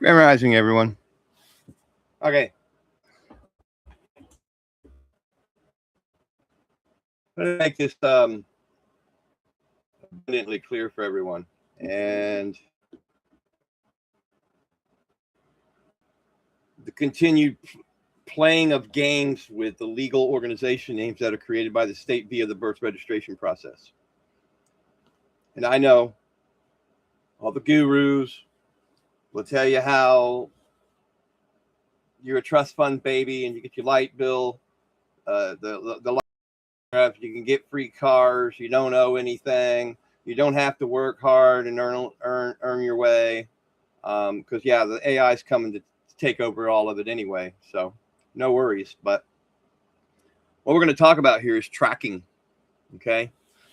Grand Rising, everyone. Okay. I'm going to make this abundantly clear for everyone. And the continued playing of games with the legal organization names that are created by the state via the birth registration process. And I know all the gurus will tell you how you're a trust fund baby and you get your light bill, the you can get free cars, you don't owe anything, you don't have to work hard and earn your way, because the AI is coming to take over all of it anyway, so no worries. But what we're going to talk about here is tracking. Okay,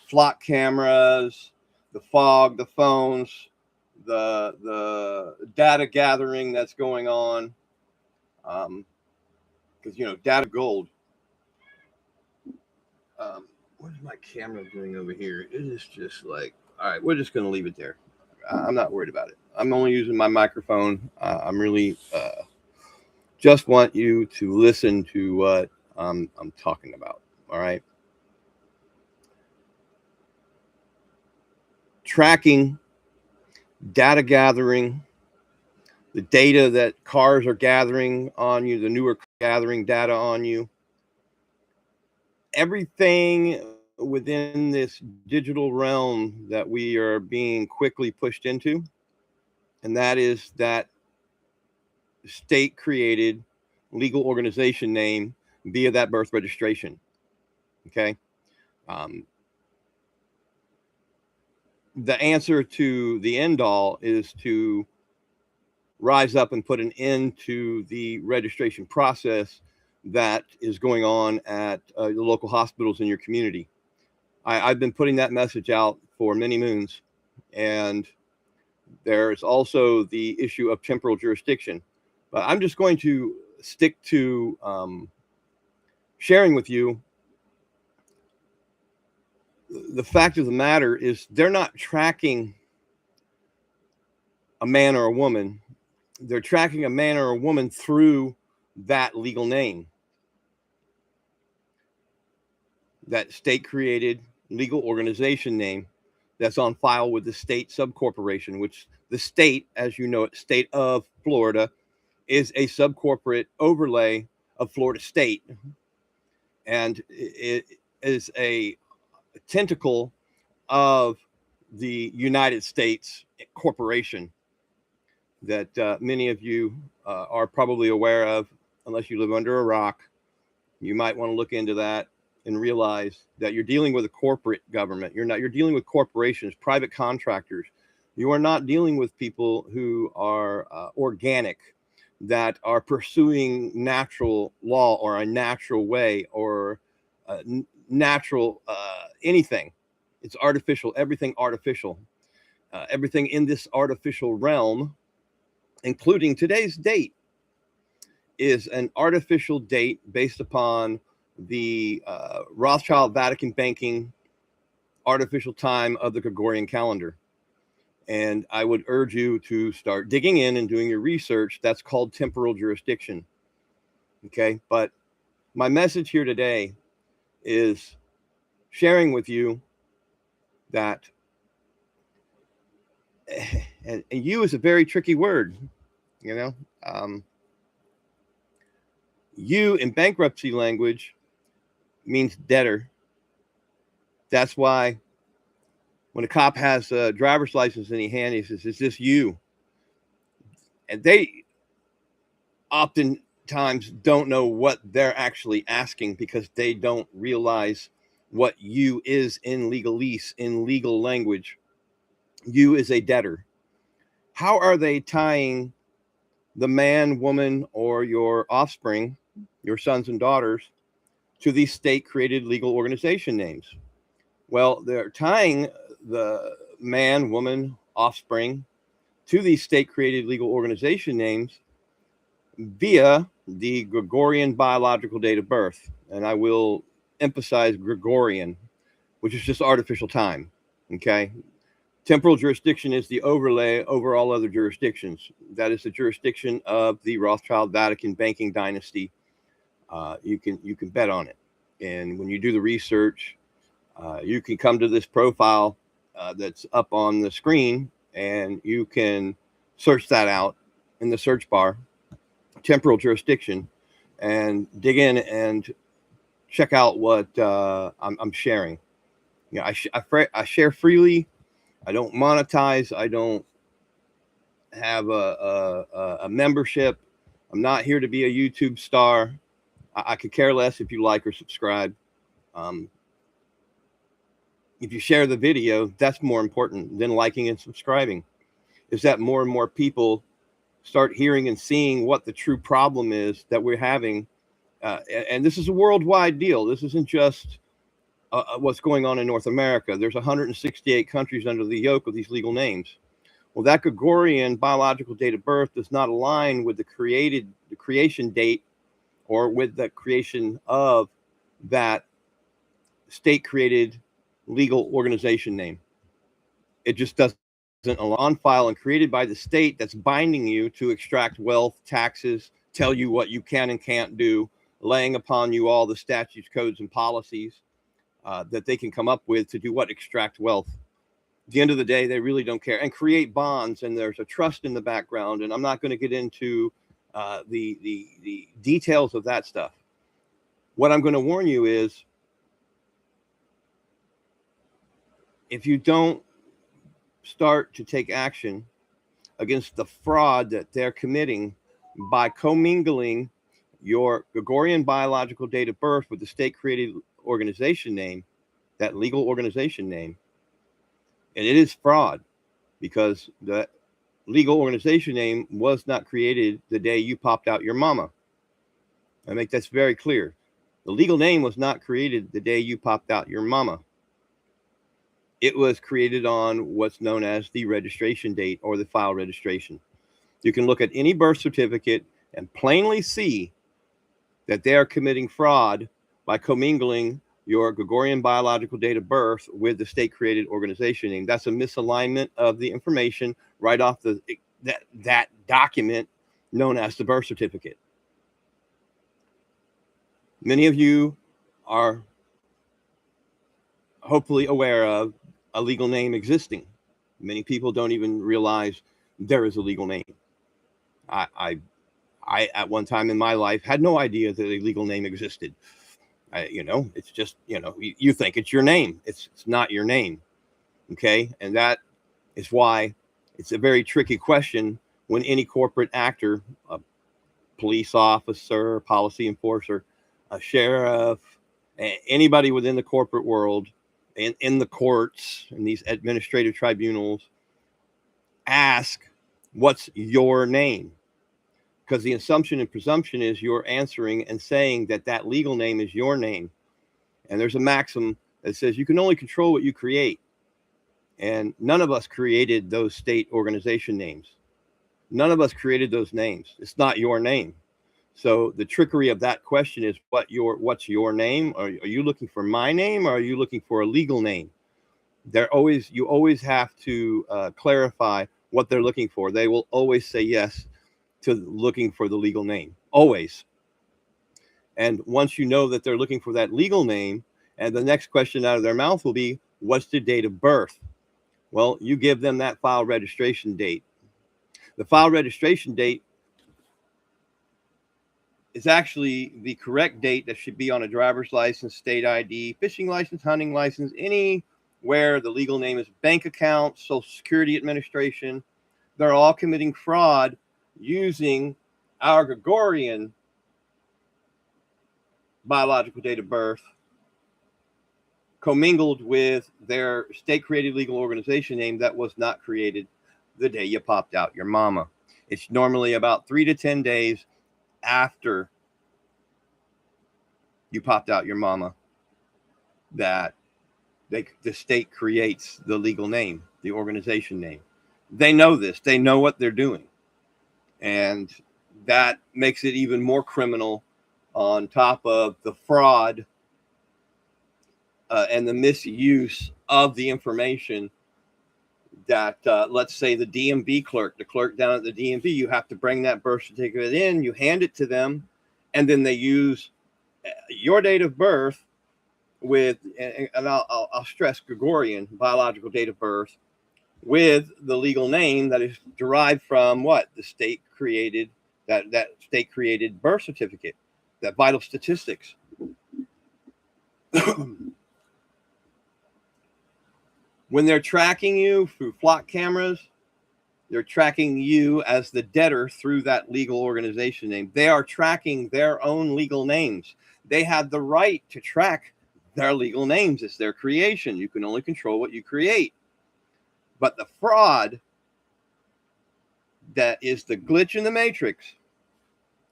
flock cameras, the fog, the phones, the data gathering that's going on, because data gold. What is my camera doing over here? It is just like, all right, we're just going to leave it there. I'm not worried about it. I'm only using my microphone. I'm really just want you to listen to what I'm talking about. All right. Tracking, data gathering, the data that cars are gathering on you, the newer gathering data on you. Everything within this digital realm that we are being quickly pushed into, and that is that state created legal organization name via that birth registration. Okay. The answer to the end all is to rise up and put an end to the registration process that is going on at the local hospitals in your community. I've been putting that message out for many moons. And there's also the issue of temporal jurisdiction. But I'm just going to stick to sharing with you the fact of the matter is they're not tracking a man or a woman. They're tracking a man or a woman through that legal name, that state-created legal organization name that's on file with the state subcorporation, which the state, as you know it, state of Florida, is a subcorporate overlay of Florida state. And it is a tentacle of the United States corporation that many of you are probably aware of, unless you live under a rock. You might want to look into that and realize that you're dealing with a corporate government. You're dealing with corporations, private contractors. You are not dealing with people who are organic, that are pursuing natural law or a natural way or natural anything. It's artificial, everything artificial. Everything in this artificial realm, including today's date, is an artificial date based upon the Rothschild Vatican banking artificial time of the Gregorian calendar. And I would urge you to start digging in and doing your research. That's called temporal jurisdiction. Okay. But my message here today is sharing with you that, and you is a very tricky word, you know. You in bankruptcy language means debtor. That's why when a cop has a driver's license in his hand, he says, "Is this you?" And they oftentimes don't know what they're actually asking because they don't realize what you is in legalese, in legal language. You is a debtor. How are they tying the man, woman, or your offspring, your sons and daughters, to these state-created legal organization names? Well, they're tying the man, woman, offspring to these state-created legal organization names via the Gregorian biological date of birth. And I will emphasize Gregorian, which is just artificial time, okay? Temporal jurisdiction is the overlay over all other jurisdictions. That is the jurisdiction of the Rothschild Vatican banking dynasty. You can bet on it. And when you do the research, you can come to this profile that's up on the screen, and you can search that out in the search bar, temporal jurisdiction, and dig in and check out what I'm sharing. You know, I share freely. I don't monetize. I don't have a membership. I'm not here to be a YouTube star. I could care less if you like or subscribe. If you share the video, that's more important than liking and subscribing, is that more and more people start hearing and seeing what the true problem is that we're having. And this is a worldwide deal. This isn't just what's going on in North America. There's 168 countries under the yoke of these legal names. Well, that Gregorian biological date of birth does not align with the creation date or with the creation of that state-created legal organization name. It just doesn't on file and created by the state that's binding you to extract wealth, taxes, tell you what you can and can't do, laying upon you all the statutes, codes, and policies that they can come up with to do what? Extract wealth. At the end of the day, they really don't care, and create bonds, and there's a trust in the background. And I'm not going to get into the details of that stuff. What I'm going to warn you is, if you don't start to take action against the fraud that they're committing by commingling your Gregorian biological date of birth with the state-created organization name, that legal organization name, and it is fraud, because the legal organization name was not created the day you popped out your mama. I make that very clear. The legal name was not created the day you popped out your mama. It was created on what's known as the registration date or the file registration. You can look at any birth certificate and plainly see that they are committing fraud by commingling your Gregorian biological date of birth with the state-created organization name. That's a misalignment of the information right off that document known as the birth certificate. Many of you are hopefully aware of a legal name existing. Many people don't even realize there is a legal name. I at one time in my life had no idea that a legal name existed. It's just, you think it's your name. It's not your name. Okay. And that is why it's a very tricky question when any corporate actor, a police officer, policy enforcer, a sheriff, anybody within the corporate world, in the courts, in these administrative tribunals, ask, what's your name? Because the assumption and presumption is you're answering and saying that legal name is your name. And there's a maxim that says you can only control what you create. And none of us created those state organization names. None of us created those names. It's not your name. So the trickery of that question is, what's your name? Are you looking for my name, or are you looking for a legal name? You always have to clarify what they're looking for. They will always say yes to looking for the legal name, always. And once you know that they're looking for that legal name, and the next question out of their mouth will be, what's the date of birth? Well, you give them that file registration date. The file registration date is actually the correct date that should be on a driver's license, state ID, fishing license, hunting license, anywhere the legal name is, bank account, Social Security Administration. They're all committing fraud using our Gregorian biological date of birth commingled with their state-created legal organization name that was not created the day you popped out your mama. It's normally about 3 to 10 days after you popped out your mama that the state creates the legal name, the organization name. They know this. They know what they're doing. And that makes it even more criminal on top of the fraud and the misuse of the information that, let's say the DMV clerk, the clerk down at the DMV, you have to bring that birth certificate in, you hand it to them, and then they use your date of birth with, and I'll stress Gregorian, biological date of birth, with the legal name that is derived from what? The state created, that state created birth certificate, that vital statistics. When they're tracking you through flock cameras, they're tracking you as the debtor through that legal organization name. They are tracking their own legal names. They have the right to track their legal names. It's their creation. You can only control what you create. But the fraud that is the glitch in the matrix,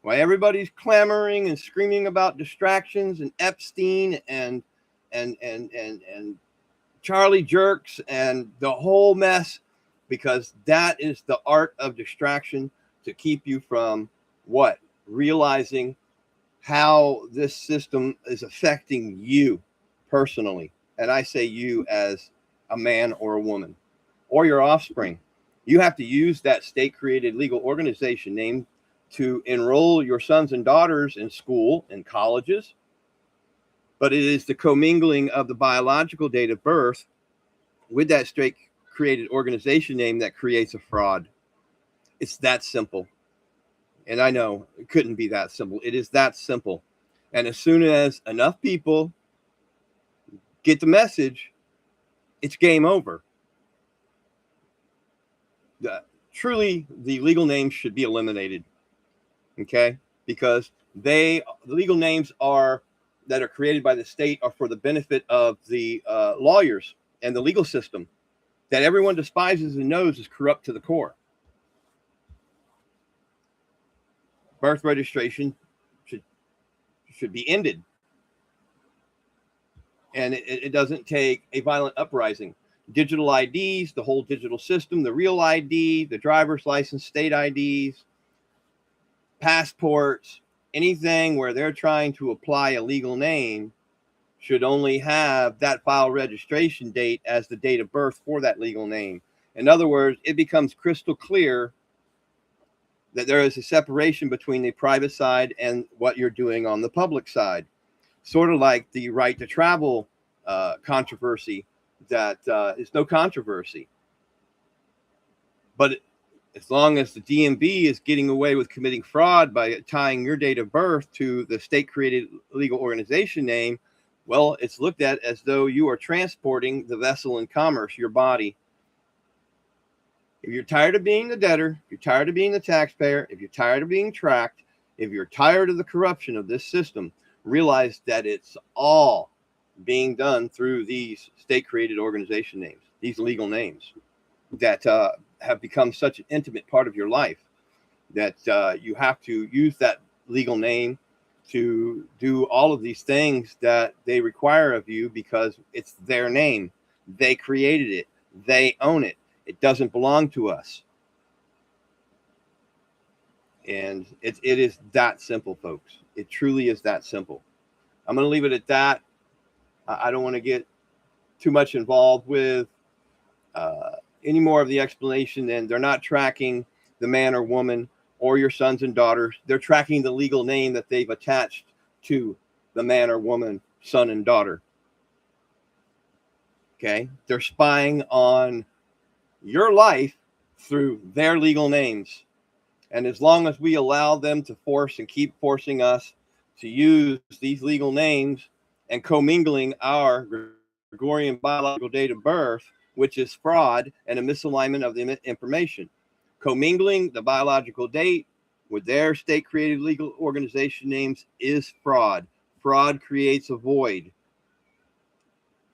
why everybody's clamoring and screaming about distractions and Epstein and Charlie Jerks and the whole mess, because that is the art of distraction to keep you from what? Realizing how this system is affecting you personally. And I say you as a man or a woman or your offspring. You have to use that state-created legal organization name to enroll your sons and daughters in school and colleges. But it is the commingling of the biological date of birth with that state-created organization name that creates a fraud. It's that simple. And I know it couldn't be that simple. It is that simple. And as soon as enough people get the message, it's game over. Truly, the legal names should be eliminated. Okay? Because the legal names that are created by the state are for the benefit of the lawyers and the legal system that everyone despises and knows is corrupt to the core. Birth registration should be ended. And it doesn't take a violent uprising. Digital IDs, the whole digital system, the real ID, the driver's license, state IDs, passports, anything where they're trying to apply a legal name should only have that file registration date as the date of birth for that legal name. In other words, it becomes crystal clear that there is a separation between the private side and what you're doing on the public side. Sort of like the right to travel controversy, that is no controversy. But as long as the DMV is getting away with committing fraud by tying your date of birth to the state-created legal organization name, well, it's looked at as though you are transporting the vessel in commerce, your body. If you're tired of being the debtor, if you're tired of being the taxpayer, if you're tired of being tracked, if you're tired of the corruption of this system, realize that it's all being done through these state-created organization names, these legal names that have become such an intimate part of your life that you have to use that legal name to do all of these things that they require of you because it's their name. They created it. They own it. It doesn't belong to us. And it is that simple, folks. It truly is that simple. I'm going to leave it at that. I don't want to get too much involved with any more of the explanation. And they're not tracking the man or woman or your sons and daughters. They're tracking the legal name that they've attached to the man or woman, son and daughter. Okay? They're spying on your life through their legal names. And as long as we allow them to force and keep forcing us to use these legal names and commingling our Gregorian biological date of birth, which is fraud and a misalignment of the information, commingling the biological date with their state-created legal organization names is fraud. Fraud creates a void.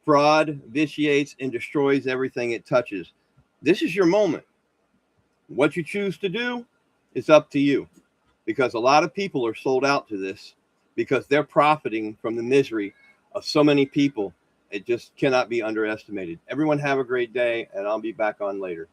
Fraud vitiates and destroys everything it touches. This is your moment. What you choose to do is up to you, because a lot of people are sold out to this because they're profiting from the misery of so many people. It just cannot be underestimated. Everyone have a great day, and I'll be back on later.